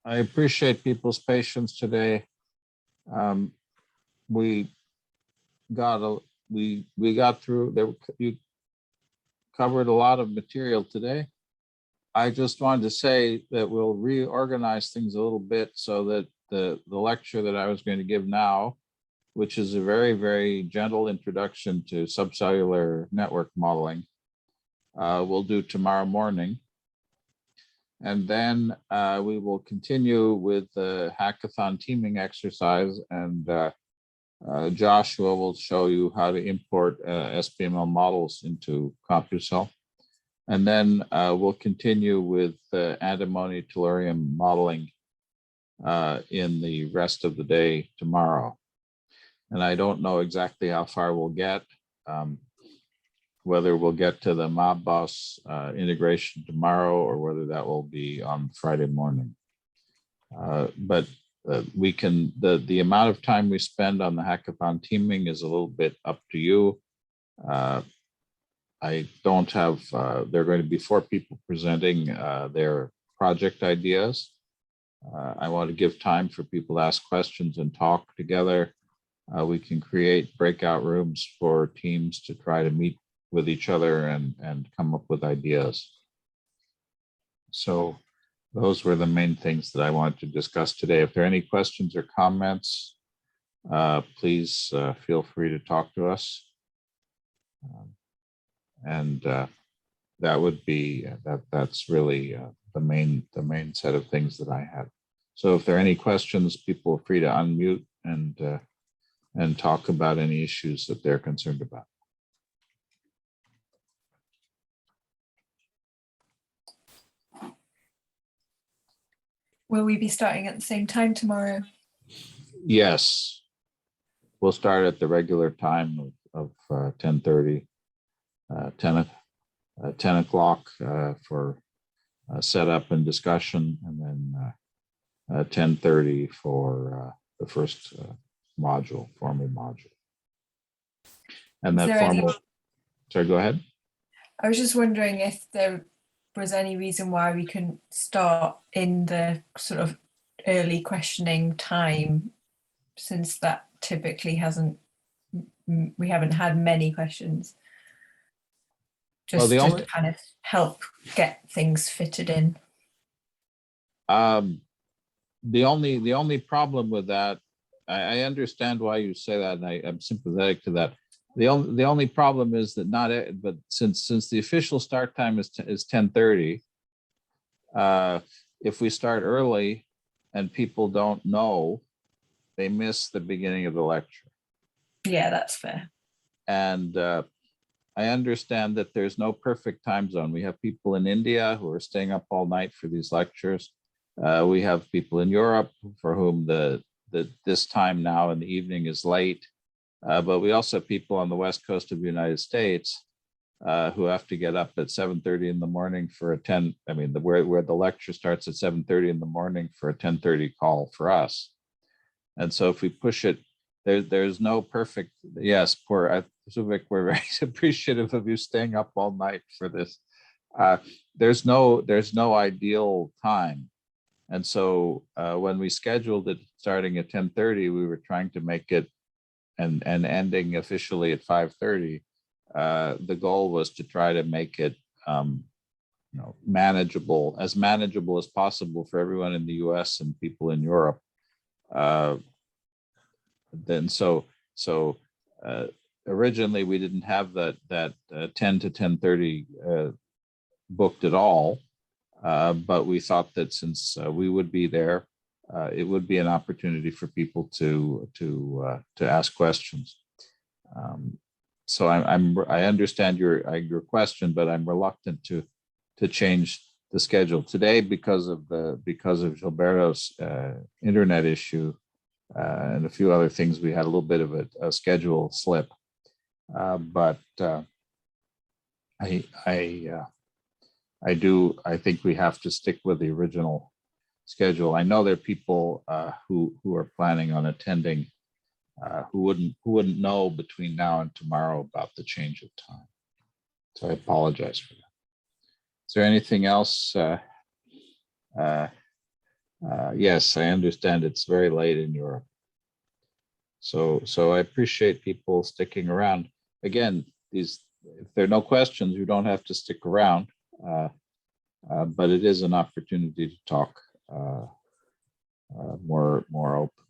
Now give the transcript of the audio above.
I appreciate people's patience today. We got through there. You covered a lot of material today. I just wanted to say that we'll reorganize things a little bit so that the lecture that I was going to give now, which is a very, very gentle introduction to subcellular network modeling, we'll do tomorrow morning. And then we will continue with the hackathon teaming exercise, and Joshua will show you how to import SPML models into CompuCell. And then we'll continue with antimony tellurium modeling in the rest of the day tomorrow. And I don't know exactly how far we'll get, whether we'll get to the MobBoss integration tomorrow or whether that will be on Friday morning. But we can, the amount of time we spend on the hackathon teaming is a little bit up to you. I don't have, there are going to be 4 people presenting their project ideas. I want to give time for people to ask questions and talk together. We can create breakout rooms for teams to try to meet with each other and come up with ideas. So those were the main things that I wanted to discuss today. If there are any questions or comments, please feel free to talk to us. And that would be, that's really the main set of things that I had. So if there are any questions, people are free to unmute and talk about any issues that they're concerned about. Will we be starting at the same time tomorrow? Yes, we'll start at the regular time of 10:30, 10 o'clock for setup and discussion, and then 10:30 for the first formal module. And that formal, sorry, go ahead. I was just wondering if there was any reason why we couldn't start in the sort of early questioning time, since that typically we haven't had many questions. Just to kind of help get things fitted in. The only problem with that, I understand why you say that, and I'm sympathetic to that. The only problem is that but since the official start time is 10:30, if we start early and people don't know, they miss the beginning of the lecture. Yeah, that's fair. And I understand that there's no perfect time zone. We have people in India who are staying up all night for these lectures. We have people in Europe for whom this time now in the evening is late. But we also have people on the West Coast of the United States who have to get up at 7:30 in the morning for a 10, I mean, where the lecture starts at 7:30 in the morning for a 10:30 call for us. And so if we push it, there's no perfect, yes, poor Suvik, we're very appreciative of you staying up all night for this. There's no ideal time. And so when we scheduled it starting at 10:30, we were trying to make it and ending officially at 5:30. The goal was to try to make it manageable as possible for everyone in the US and people in Europe. Then originally we didn't have that 10 to 10:30 booked at all, but we thought that since we would be there, it would be an opportunity for people to ask questions. So I understand your question, but I'm reluctant to change the schedule today because of Gilberto's internet issue and a few other things. We had a little bit of a schedule slip, but I think we have to stick with the original schedule. I know there are people who are planning on attending who wouldn't know between now and tomorrow about the change of time. So I apologize for that. Is there anything else Yes, I understand it's very late in Europe. So I appreciate people sticking around. Again, if there are no questions, you don't have to stick around. But it is an opportunity to talk more open.